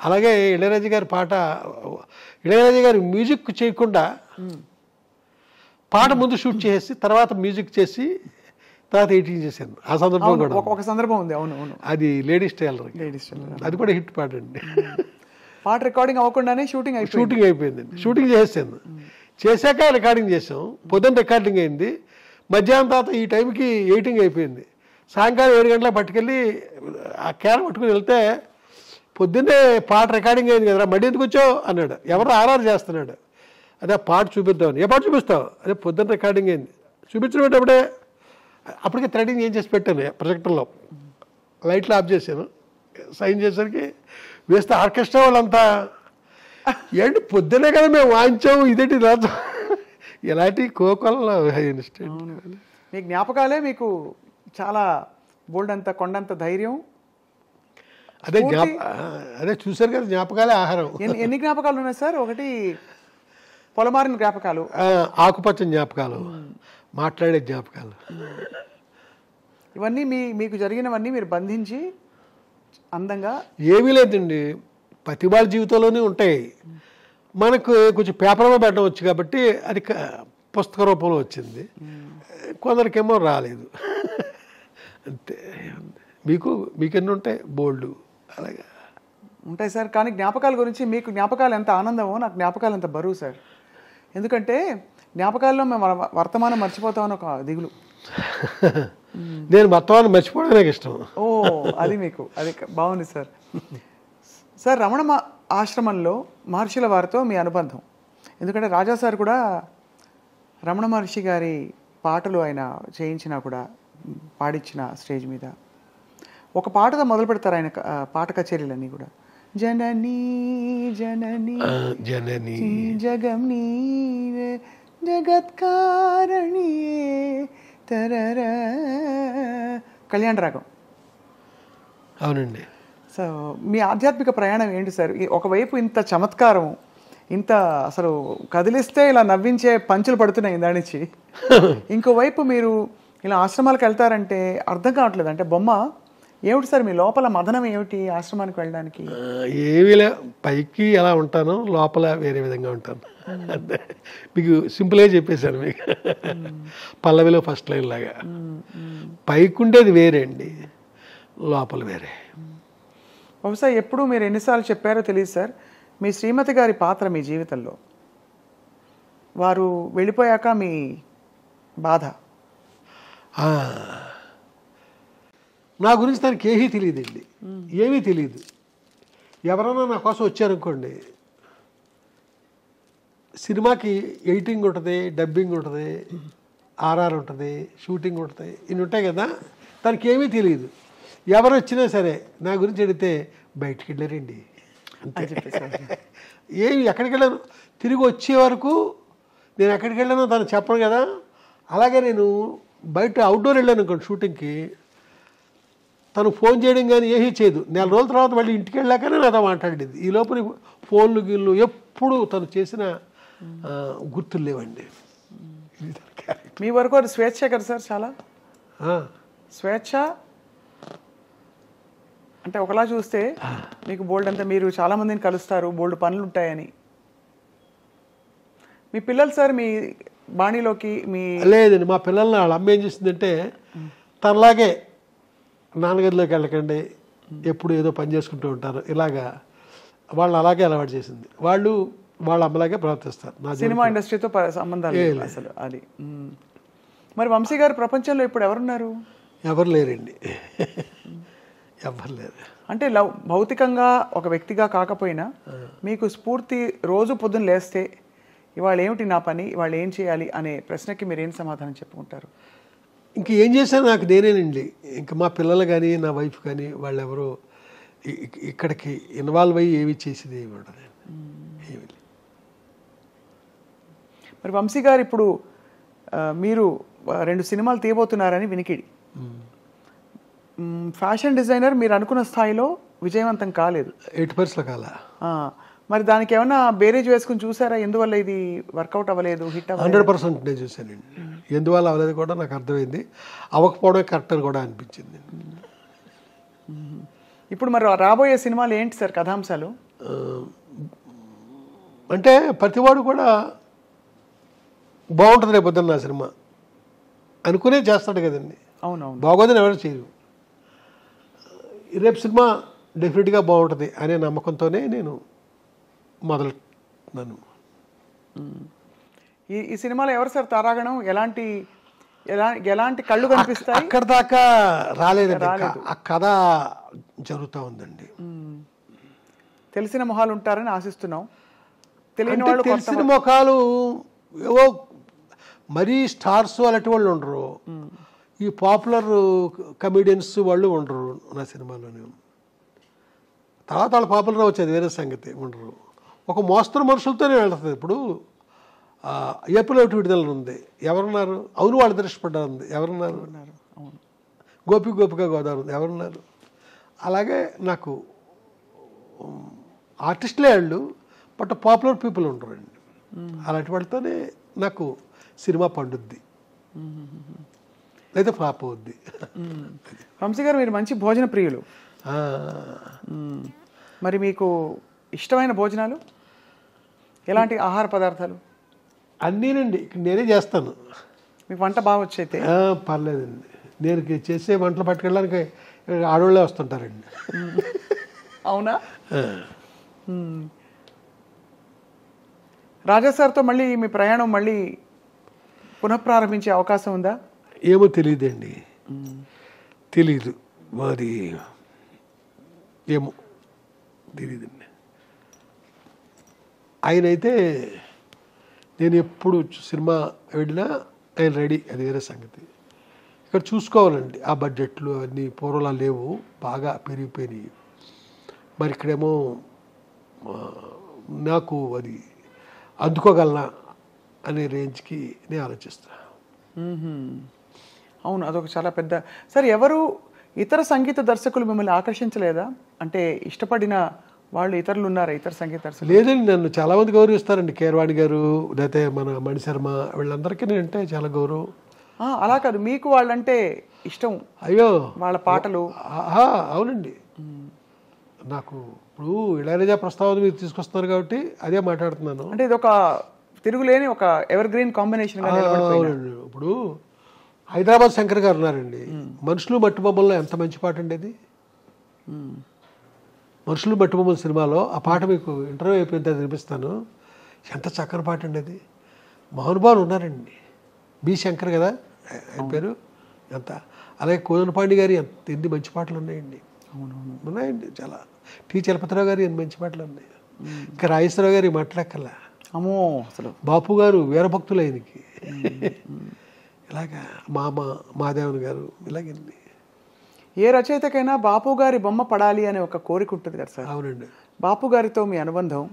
అలాగే ఇళయరాజా గారి పాట, ఇళయరాజా గారి మ్యూజిక్ చేయకుండా పాట ముందు షూట్ చేసి తర్వాత మ్యూజిక్ చేసి తర్వాత ఎడిటింగ్ చేశాను. ఆ సందర్భం కూడా ఒక సందర్భం ఉంది. అవును అవును, అది లేడీస్ టైలర్, అది కూడా హిట్ పాట అండి. పాట రికార్డింగ్ అవ్వకుండానే షూటింగ్ అయిపోయిందండి. షూటింగ్ చేసాను, చేశాక రికార్డింగ్ చేసాం. పొద్దున్న రికార్డింగ్ అయింది, మధ్యాహ్నం తర్వాత ఈ టైంకి ఎడిటింగ్ అయిపోయింది. సాయంకాలం 7 గంటలకు పట్టుకెళ్ళి ఆ క్యాన్ పట్టుకుని వెళ్తే పొద్దున్నే పాట రికార్డింగ్ అయింది కదరా మళ్ళీ ఎందుకు వచ్చావు అన్నాడు. ఎవరో ఆర్ఆర్ చేస్తున్నాడు. అదే పాట చూపిద్దామని. ఏ పాట చూపిస్తావు? అదే పొద్దున్న రికార్డింగ్ అయింది. చూపించినప్పుడే అప్పటికే థ్రెడింగ్ ఏం చేసి పెట్టాను ప్రొజెక్టర్లో, లైట్లు ఆఫ్ చేశాను. సైన్ చేసరికి వేస్తే ఆర్కెస్ట్రా వాళ్ళంతా ఏంటి పొద్దునే కదా మేము వాయించాము, ఇదేంటి రాజు ఇలాంటి కోకొల్లో ఇన్స్టెంట్. మీ జ్ఞాపకాలే మీకు చాలా బోల్డ్ అంత కొండంత ధైర్యం. అదే చూసారు కదా, జ్ఞాపకాలే ఆహారం. ఎన్ని జ్ఞాపకాలు ఉన్నాయి సార్? ఒకటి పొలమారిన జ్ఞాపకాలు, ఆకుపచ్చని జ్ఞాపకాలు, మాట్లాడే జ్ఞాపకాలు, ఇవన్నీ మీకు జరిగినవన్నీ మీరు బంధించి అందంగా. ఏమీ లేదండి, ప్రతి వాళ్ళ జీవితంలోనే ఉంటాయి. మనకు కొంచెం పేపర్లో పెట్టడం వచ్చు కాబట్టి అది పుస్తక రూపంలో వచ్చింది, కొందరికేమో రాలేదు అంతే. మీకెన్ని ఉంటాయి? బోల్డ్ అలాగా ఉంటాయి సార్. కానీ జ్ఞాపకాల గురించి మీకు జ్ఞాపకాలు ఎంత ఆనందమో నాకు జ్ఞాపకాలు ఎంత బరువు సార్. ఎందుకంటే జ్ఞాపకాల్లో మేము వర్తమానం మర్చిపోతామని ఒక దిగులు. నేను వర్తమానం మర్చిపోవడం నాకు ఇష్టం. ఓ అది మీకు అది బాగుంది సార్. సార్ రమణ ఆశ్రమంలో మహర్షుల వారితో మీ అనుబంధం, ఎందుకంటే రాజా సార్ కూడా రమణ మహర్షి గారి పాటలు ఆయన చేయించినా కూడా పాడించిన స్టేజ్ మీద ఒక పాటతో మొదలు పెడతారు ఆయన పాట కచేరీలన్నీ కూడా. జననీ జననీ జననీ జగం నీవే జగత్కారణి తరర కళ్యాణ రాగం. అవునండి. సో మీ ఆధ్యాత్మిక ప్రయాణం ఏంటి సార్? ఒకవైపు ఇంత చమత్కారం, ఇంత అసలు కదిలిస్తే ఇలా నవ్వించే పంచులు పడుతున్నాయి ఇందానించి, ఇంకోవైపు మీరు ఇలా ఆశ్రమాలకు వెళ్తారంటే అర్థం కావట్లేదు. అంటే బొమ్మ ఏమిటి సార్ మీ లోపల మదనం ఏమిటి ఆశ్రమానికి వెళ్ళడానికి? ఏమీ లే, పైకి ఎలా ఉంటాను, లోపల వేరే విధంగా ఉంటాను. మీకు సింపుల్గా చెప్పేశాను మీకు, పల్లవిలో ఫస్ట్ లైన్ లాగా. పైకి ఉండేది వేరే అండి, లోపల వేరే. బహుశా ఎప్పుడు మీరు ఎన్నిసార్లు చెప్పారో తెలియదు సార్, మీ శ్రీమతి గారి పాత్ర మీ జీవితంలో, వారు వెళ్ళిపోయాక మీ బాధ. నా గురించి తనకి ఏమీ తెలియదండి, ఏమీ తెలియదు. ఎవరైనా నా కోసం వచ్చారనుకోండి, సినిమాకి ఎడిటింగ్ ఉంటుంది, డబ్బింగ్ ఉంటుంది, ఆర్ఆర్ ఉంటుంది, షూటింగ్ ఉంటుంది, ఇన్ని ఉంటాయి కదా. తనకి ఏమీ తెలియదు. ఎవరు వచ్చినా సరే నా గురించి అడిగితే బయటికి వెళ్ళారండి అంతే. ఏమి ఎక్కడికి వెళ్ళాను, తిరిగి వచ్చే వరకు నేను ఎక్కడికి వెళ్ళానో తను చెప్పను కదా. అలాగే నేను బయట అవుట్డోర్ వెళ్ళాను అనుకోండి షూటింగ్కి, తను ఫోన్ చేయడం కానీ ఏమీ చేయదు. 4 రోజుల తర్వాత మళ్ళీ ఇంటికి వెళ్ళాకనే నాతో మాట్లాడేది. ఈ లోపల ఫోన్లు గిళ్ళు ఎప్పుడు తను చేసిన గుర్తులు లేవండి. మీ వరకు అది స్వేచ్ఛ కదా సార్, చాలా స్వేచ్ఛ. అంటే ఒకలా చూస్తే మీకు బోల్డ్ అంతా, మీరు చాలామందిని కలుస్తారు, బోల్డ్ పనులు ఉంటాయని. మీ పిల్లలు సార్ మీ బాణీలోకి మీ లేదండి. మా పిల్లల్ని వాళ్ళ అమ్మ ఏం చేసిందంటే, తనలాగే నాన్నగదిలోకి వెళ్ళకండి, ఎప్పుడు ఏదో పని చేసుకుంటూ ఉంటారు, ఇలాగా వాళ్ళు అలాగే అలవాటు చేసింది. వాళ్ళు వాళ్ళ అమ్మలాగే ప్రవర్తిస్తారు. నా సినిమా ఇండస్ట్రీతో సంబంధాలు అసలు అది. మరి వంశీ గారు ప్రపంచంలో ఇప్పుడు ఎవరున్నారు? ఎవరు లేరండి, ఎవరు లేరు. అంటే భౌతికంగా ఒక వ్యక్తిగా కాకపోయినా మీకు స్ఫూర్తి, రోజు పొద్దున్న లేస్తే ఇవాళ ఏమిటి నా పని, ఇవాళ ఏం చేయాలి అనే ప్రశ్నకి మీరు ఏం సమాధానం చెప్పుకుంటారు? ఇంక ఏం చేశాను నాకు నేనేనండి. ఇంకా మా పిల్లలు కానీ నా వైఫ్ కానీ వాళ్ళు ఎవరు ఇక్కడికి ఇన్వాల్వ్ అయ్యి ఏమి చేసేది ఏమి ఉండదు. మరి వంశీ గారు ఇప్పుడు మీరు 2 సినిమాలు తీయబోతున్నారని వినికిడి. ఫ్యాషన్ డిజైనర్ మీరు అనుకున్న స్థాయిలో విజయవంతం కాలేదు, 8% కాల. మరి దానికి ఏమన్నా బేరేజ్ వేసుకుని చూసారా? ఎందువల్ల ఇది వర్కౌట్ అవ్వలేదు, హిట్ అవ్వలేదు? 100% నేను చూశానండి. ఎందువల్ల అవ్వలేదు కూడా నాకు అర్థమైంది, అవ్వకపోవడం కరెక్ట్ అని కూడా అనిపించింది. ఇప్పుడు మరి రాబోయే సినిమాలు ఏంటి సార్ కథాంశాలు? అంటే ప్రతివాడు కూడా బాగుంటుంది రేపు పొద్దున్న నా సినిమా అనుకునే చేస్తాడు కదండి. అవునవును. బాగోదని ఎవరు చేయరు. రేపు సినిమా డెఫినెట్గా బాగుంటుంది అనే నమ్మకంతోనే నేను మొదలుతున్నాను. ఈ సినిమాలో ఎవరు సార్ తారాగణం? ఎలాంటి కళ్ళు కనిపిస్తాయి? అక్కడ దాకా రాలేదండి. ఆ కథ జరుగుతూ ఉందండి. తెలిసిన మొహాలు ఉంటారని ఆశిస్తున్నాం. తెలియని వాళ్ళు, తెలిసిన ముఖాలు ఏవో మరీ స్టార్స్ అలాంటి వాళ్ళు ఉండరు. ఈ పాపులర్ కమెడియన్స్ వాళ్ళు ఉండరు నా సినిమాలోనే. తర్వాత వాళ్ళు పాపులర్ వచ్చేది వేరే సంగతి, ఉండరు. ఒక మోస్తరు మనుషులతోనే వెళ్తుంది. ఇప్పుడు ఏపీలో ఒకటి విడుదల ఉంది, ఎవరున్నారు? అవును వాళ్ళు దృష్టిపడ్డారు ఉంది, ఎవరున్నారు? గోపిక గోదావరి ఉంది, ఎవరున్నారు? అలాగే నాకు ఆర్టిస్టులే వాళ్ళు, బట్ పాపులర్ పీపుల్ ఉండరండి. అలాంటి వాళ్ళతోనే నాకు సినిమా పండుద్ది, లేదా ఫ్లాప్ అవుద్ది. వంశీ గారు, మీరు మంచి భోజన ప్రియులు. మరి మీకు ఇష్టమైన భోజనాలు ఎలాంటి ఆహార పదార్థాలు? అన్నీనండి, నేనే చేస్తాను. మీకు వంట బాగా వచ్చైతే? పర్లేదండి. నేను చేసే వంటలు పట్టుకెళ్ళడానికి ఆడవాళ్ళే వస్తుంటారండి. అవునా? రాజా సార్తో మళ్ళీ మీ ప్రయాణం మళ్ళీ పునఃప్రారంభించే అవకాశం ఉందా? ఏమో తెలియదండి, తెలీదు మరి, ఏమో తెలియదండి. ఆయన అయితే నేను ఎప్పుడు సినిమా వెళ్ళినా ఆయన రెడీ, అది వేరే సంగతి. ఇక్కడ చూసుకోవాలండి, ఆ బడ్జెట్లు అవన్నీ పూర్వలా లేవు, బాగా పెరిగిపోయినాయి. మరి ఇక్కడేమో నాకు అది అందుకోగలనా అనే రేంజ్కి నేను ఆలోచిస్తాను. అవును, అదొక చాలా పెద్ద. సరే, ఎవరు ఇతర సంగీత దర్శకులు మిమ్మల్ని ఆకర్షించలేదా? అంటే ఇష్టపడిన వాళ్ళు ఇతరులు ఉన్నారా, ఇతర సంగీత దర్శకులు? లేదండి, నన్ను చాలామంది గౌరవిస్తారండి. కీరవాణి గారు, లేకపోతే మన మణిశర్మ, వీళ్ళందరికీ నేనంటే చాలా గౌరవం. అలా కాదు, మీకు వాళ్ళంటే ఇష్టం? అయ్యో, వాళ్ళ పాటలు. అవునండి. నాకు ఇప్పుడు ఇళయరాజా ప్రస్తావన మీరు తీసుకొస్తున్నారు కాబట్టి అదే మాట్లాడుతున్నాను. అంటే ఇది ఒక తిరుగులేని ఒక ఎవర్ గ్రీన్ కాంబినేషన్. అవునండి. ఇప్పుడు హైదరాబాద్ శంకర్ గారు ఉన్నారండి, మనుషులు మట్టి బొమ్మల్లో ఎంత మంచి పాట అండి అది. మనుషులు మట్టి బొమ్మల సినిమాలో ఆ పాట మీకు ఇంటర్వ్యూ అయిపోయిన తర్వాత వినిపిస్తాను. ఎంత చక్కని పాట అండి అది. మహానుభావులు ఉన్నారండి. బి శంకర్ కదా ఆయన పేరు. ఎంత, అలాగే కోదనపాండి గారి ఎన్ని మంచి పాటలు ఉన్నాయండి. ఉన్నాయండి చాలా. టి చలపతిరావు గారి ఎన్ని మంచి పాటలు ఉన్నాయి. ఇంకా రాజేశ్వరరావు గారి మాట్లాడక్కర్లా. అమ్మో, అసలు బాపు గారు వీరభక్తులు ఆయనకి. ఇలాగా మాదేవన్ గారు, ఇలాగండి. ఏ రచయితకైనా బాపు గారి బొమ్మ పడాలి అనే ఒక కోరిక ఉంటుంది కదా సార్? అవునండి. బాపు గారితో మీ అనుబంధం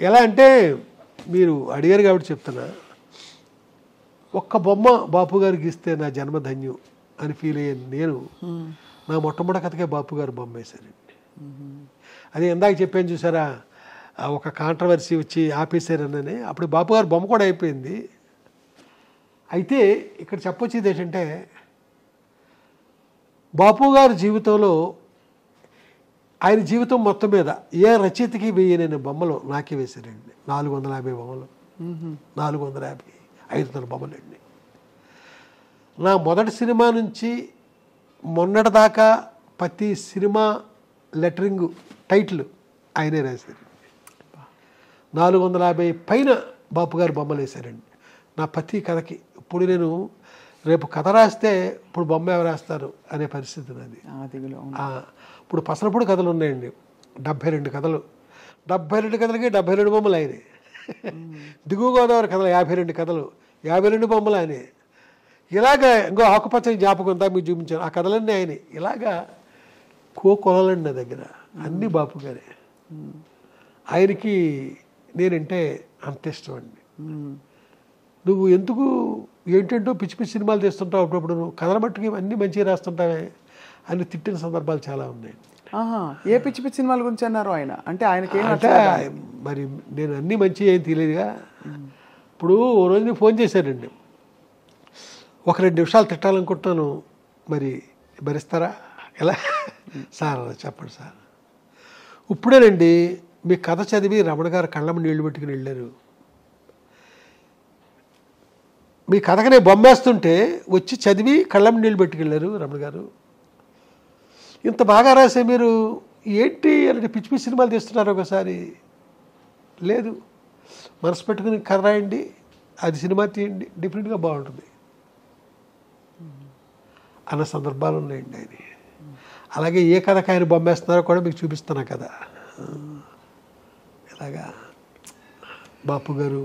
ఎలా అంటే, మీరు అడిగారు కాబట్టి చెప్తున్నా. ఒక్క బొమ్మ బాపు గారికి ఇస్తే నా జన్మధన్యం అని ఫీల్ అయ్యాను నేను. నా మొట్టమొదటి కథకే బాపు గారు బొమ్మ వేశారండి. అదే ఇందాక చెప్పాను చూసారా, ఒక కాంట్రవర్సీ వచ్చి ఆపేశారనని. అప్పుడు బాపు గారు బొమ్మ కూడా అయిపోయింది. అయితే ఇక్కడ చెప్పొచ్చేది ఏంటంటే, బాపు గారి జీవితంలో, ఆయన జీవితం మొత్తం మీద ఏ రచయితకి వేయనని బొమ్మలు నాకే వేశారండి. 450 బొమ్మలు, 450, 500 బొమ్మలండి. నా మొదటి సినిమా నుంచి మొన్నటి దాకా ప్రతి సినిమా లెటరింగ్ టైటిల్ ఆయనే రాశారు. 450 పైన బాపు గారు బొమ్మలు వేశారండి నా ప్రతి కథకి. ఇప్పుడు నేను రేపు కథ రాస్తే ఇప్పుడు బొమ్మ ఎవరు రాస్తారు అనే పరిస్థితి నాది. ఇప్పుడు పసలపూడి కథలు ఉన్నాయండి, 72 కథలు. 72 కథలకి 72 బొమ్మలు ఆయనే. దిగువ గోదావరి కథలు 52 కథలు, 52 బొమ్మలు ఆయనే. ఇలాగా ఇంకో ఆకుపచ్చని జ్ఞాపకం అంతా మీకు చూపించాను, ఆ కథలన్నీ ఆయనే. ఇలాగా కొలాలండి నా దగ్గర, అన్నీ బాపు గారే. ఆయనకి నేనంటే అంత ఇష్టం అండి. నువ్వు ఎందుకు ఏంటంటో పిచ్చి పిచ్చి సినిమాలు తీస్తుంటావు, అప్పుడప్పుడు నువ్వు కథల మట్టుకి అన్నీ మంచిగా రాస్తుంటావే అని తిట్టిన సందర్భాలు చాలా ఉన్నాయి. ఏ పిచ్చి పిచ్చి సినిమాల గురించి అన్నారు ఆయన? అంటే ఆయనకి మరి నేను అన్నీ మంచి ఏం తెలియదుగా. ఇప్పుడు ఓ రోజు నేను ఫోన్ చేశానండి, ఒక 2 నిమిషాలు తిట్టాలనుకుంటున్నాను, మరి భరిస్తారా? ఎలా సార్ చెప్పండి సార్. ఇప్పుడేనండి మీ కథ చదివి రమణ గారు కళ్ళమ్మ నీళ్లు పెట్టుకుని వెళ్ళారు. మీ కథకు నేను బొమ్మేస్తుంటే వచ్చి చదివి కళ్ళమ్మ నీళ్లు పెట్టుకెళ్ళారు రమణ గారు. ఇంత బాగా రాసే మీరు ఏంటి అంటే పిచ్చి పిచ్చి సినిమాలు తీస్తున్నారు. ఒకసారి లేదు, మనసు పెట్టుకుని కథ రాయండి, అది సినిమా తీయండి, డిఫరెంట్గా బాగుంటుంది అన్న సందర్భాలు ఉన్నాయండి ఆయన. అలాగే ఏ కథకు ఆయన బొమ్మేస్తున్నారో కూడా మీకు చూపిస్తున్నా కదా. ఇలాగా బాపు గారు,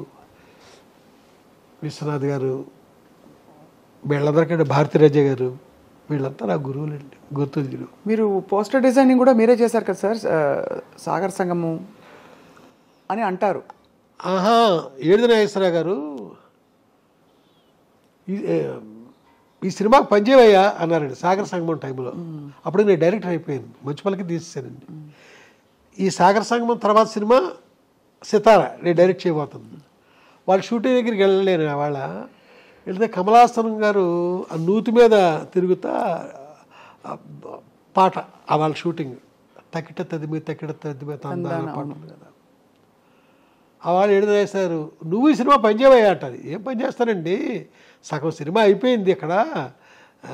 విశ్వనాథ్ గారు, వీళ్ళందరికంటే భారతీరాజ గారు, వీళ్ళంతా నా గురువులండి, గుర్తులు. మీరు పోస్టర్ డిజైనింగ్ కూడా మీరే చేశారు కదా సార్, సాగర సంగము అని అంటారు. ఏడుది నాగేశ్వరరావు గారు ఈ సినిమాకి పనిచేయవయ్యా అన్నారండి సాగర సంగమం టైంలో. అప్పుడు నేను డైరెక్టర్ అయిపోయాను, మంచి పలకి తీసేసానండి. ఈ సాగర సంగమం తర్వాత సినిమా సితారా నేను డైరెక్ట్ చేయబోతుంది. వాళ్ళ షూటింగ్ దగ్గరికి వెళ్ళలేను. వాళ్ళ వెళ్తే కమలాసనం గారు ఆ నూతి మీద తిరుగుతా పాట, వాళ్ళ షూటింగ్ తక్కిట తదిమి తందాన పాట ఉంది కదా. వాళ్ళు ఏడుదేశారు, నువ్వు ఈ సినిమా పనిచేయవయ్యా అంటారు. ఏం పని చేస్తానండి, సగం సినిమా అయిపోయింది ఇక్కడ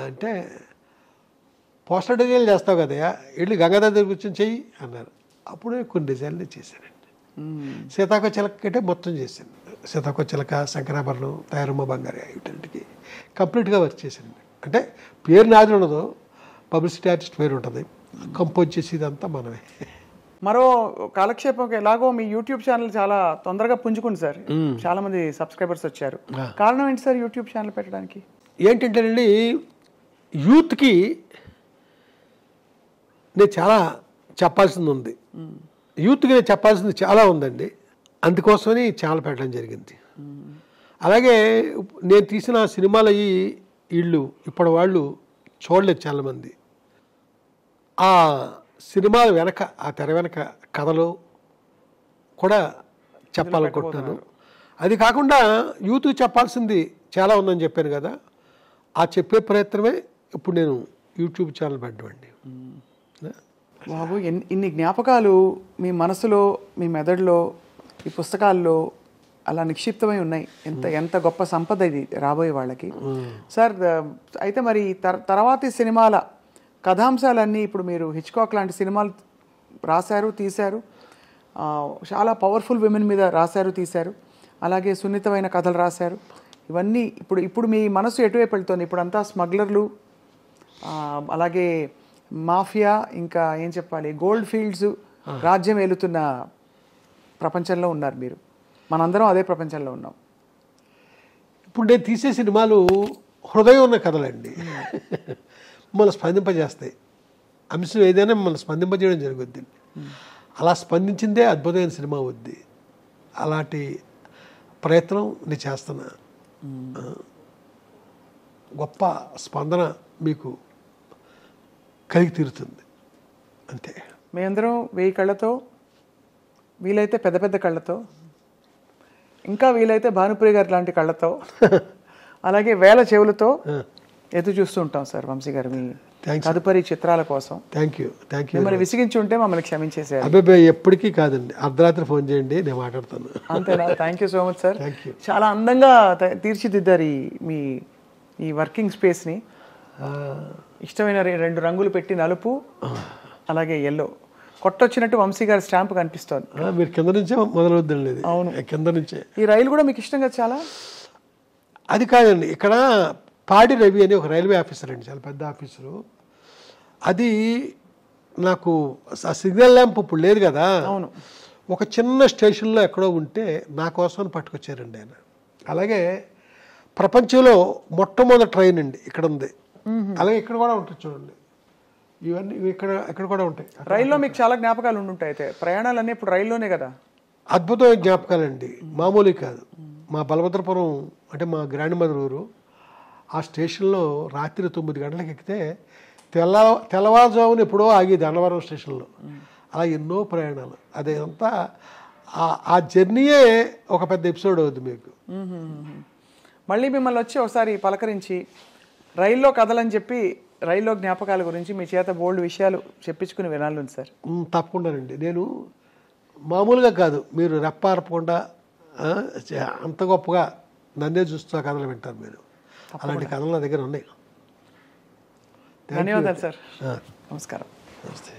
అంటే, పోస్టర్ డిజైన్లు చేస్తావు కదయా, వెళ్ళి గంగాధర్ దగ్గర కూర్చొని చెయ్యి అన్నారు. అప్పుడే కొన్ని డిజైన్లు చేశానండి. సీతాకో చిలక అంటే మొత్తం చేశాను. సీతాకో చిలక, శంకరాభరణం, తయారమ్మ బంగారి వీటికి కంప్లీట్గా వర్క్ చేశాను. అంటే పేరు నాది ఉండదు, పబ్లిసిటీ ఆర్టిస్ట్ పేరు ఉంటుంది, కంపోజ్ చేసి ఇదంతా మనమే. మరో కాలక్షేపం ఎలాగో మీ యూట్యూబ్ ఛానల్ చాలా తొందరగా పుంజుకుంది సార్, చాలా మంది సబ్స్క్రైబర్స్ వచ్చారు. కారణం ఏంటి సార్ యూట్యూబ్ ఛానల్ పెట్టడానికి? ఏంటంటేనండి, యూత్కి నేను చాలా చెప్పాల్సింది ఉంది, యూత్కి నేను చెప్పాల్సింది చాలా ఉందండి. అందుకోసమని ఛానల్ పెట్టడం జరిగింది. అలాగే నేను తీసిన సినిమాలు వీళ్ళు ఇప్పటి వాళ్ళు చూడలేదు చాలామంది. ఆ సినిమాల వెనక, ఆ తెర వెనక కథలు కూడా చెప్పాలనుకుంటున్నాను. అది కాకుండా యూత్కి చెప్పాల్సింది చాలా ఉందని చెప్పాను కదా, ఆ చెప్పే ప్రయత్నమే ఇప్పుడు నేను యూట్యూబ్ ఛానల్ పెట్టండి. బాబు, ఇన్ని జ్ఞాపకాలు మీ మనసులో, మీ మెదడులో, ఈ పుస్తకాల్లో అలా నిక్షిప్తమై ఉన్నాయి. ఎంత గొప్ప సంపద ఇది రాబోయే వాళ్ళకి. సార్, అయితే మరి తర్వాతి సినిమాల కథాంశాలన్నీ, ఇప్పుడు మీరు హిచ్కాక్ లాంటి సినిమాలు రాశారు, తీశారు, చాలా పవర్ఫుల్ విమెన్ మీద రాశారు, తీశారు, అలాగే సున్నితమైన కథలు రాశారు. ఇవన్నీ ఇప్పుడు మీ మనసు ఎటువైపు వెళ్తుంది? ఇప్పుడు అంతా స్మగ్లర్లు, అలాగే మాఫియా, ఇంకా ఏం చెప్పాలి, గోల్డ్ ఫీల్డ్స్ రాజ్యం ఏలుతున్న ప్రపంచంలో ఉన్నారు మీరు. మనందరం అదే ప్రపంచంలో ఉన్నాం. ఇప్పుడు నేను తీసే సినిమాలు హృదయం ఉన్న కథలండి, మిమ్మల్ని స్పందింపజేస్తాయి. అంశం ఏదైనా మిమ్మల్ని స్పందింపజేయడం జరుగుద్ది. అలా స్పందించిందే అద్భుతమైన సినిమా అవుద్ది. అలాంటి ప్రయత్నం నేను చేస్తున్నా. గొప్ప స్పందన మీకు కలిగి తీరుతుంది అంతే. మీ అందరం 1000 కళ్ళతో, వీలైతే పెద్ద పెద్ద కళ్ళతో, ఇంకా వీలైతే భానుప్రియ గారి లాంటి కళ్ళతో, అలాగే 1000 చెవులతో ఎదురు చూస్తూ ఉంటాం సార్ వంశీ గారు మీ తదుపరి చిత్రాల కోసం. Thank you. మిమ్మల్ని విసిగించి ఉంటే మమ్మల్ని క్షమించేసారు. అబ్బాయి ఎప్పటికీ కాదండి, అర్ధరాత్రి ఫోన్ చేయండి, నేను మాట్లాడతాను. అంతేనా? Thank you so much sir. చాలా అందంగా తీర్చిదిద్దారు ఈ వర్కింగ్ స్పేస్ని. ఇష్టమైన 2 రంగులు పెట్టి, నలుపు అలాగే ఎల్లో, కొట్టొచ్చినట్టు వంశీ గారి స్టాంప్ కనిపిస్తోంది. మీరు కింద నుంచే మొదలవుద్దండి. అవును, కింద నుంచే. ఈ రైలు కూడా మీకు ఇష్టం కదా చాలా? అది కాదండి, ఇక్కడ పాడి రవి అని ఒక రైల్వే ఆఫీసర్ అండి, చాలా పెద్ద ఆఫీసరు. అది నాకు ఆ సిగ్నల్ ల్యాంప్ ఇప్పుడు లేదు కదా, అవును, ఒక చిన్న స్టేషన్లో ఎక్కడో ఉంటే నా కోసం పట్టుకొచ్చారండి ఆయన. అలాగే ప్రపంచంలో మొట్టమొదటి ట్రైన్ అండి ఇక్కడ ఉంది. అలాగే ఇక్కడ కూడా ఉంటుంది చూడండి, ఇవన్నీ ఇక్కడ కూడా ఉంటాయి. రైల్లో మీకు చాలా జ్ఞాపకాలు ఉండుంటాయి. అయితే ప్రయాణాలన్నీ ఇప్పుడు రైల్లోనే కదా? అద్భుతమైన జ్ఞాపకాలండి, మామూలు కాదు. మా బలభద్రపురం అంటే మా గ్రాండ్ మదర్ ఊరు, ఆ స్టేషన్లో రాత్రి 9 గంటలకు ఎక్కితే తెల్లవారుజామున ఎప్పుడో ఆగేది అన్నవరం స్టేషన్లో. అలా ఎన్నో ప్రయాణాలు, అదంతా ఆ జర్నీయే ఒక పెద్ద ఎపిసోడ్ అవుద్ది మీకు. మళ్ళీ మిమ్మల్ని వచ్చి ఒకసారి పలకరించి రైల్లో కథలని చెప్పి రైల్లో జ్ఞాపకాల గురించి మీ చేత బోల్డ్ విషయాలు చెప్పించుకుని వినాలి సార్. తప్పకుండానండి. నేను మామూలుగా కాదు, మీరు రెప్పారపకుండా అంత గొప్పగా నన్నే చూస్తూ కథలు వింటారు మీరు. అలాంటి కథలు నా దగ్గర ఉన్నాయి. ధన్యవాదాలు సార్. నమస్కారం. నమస్తే.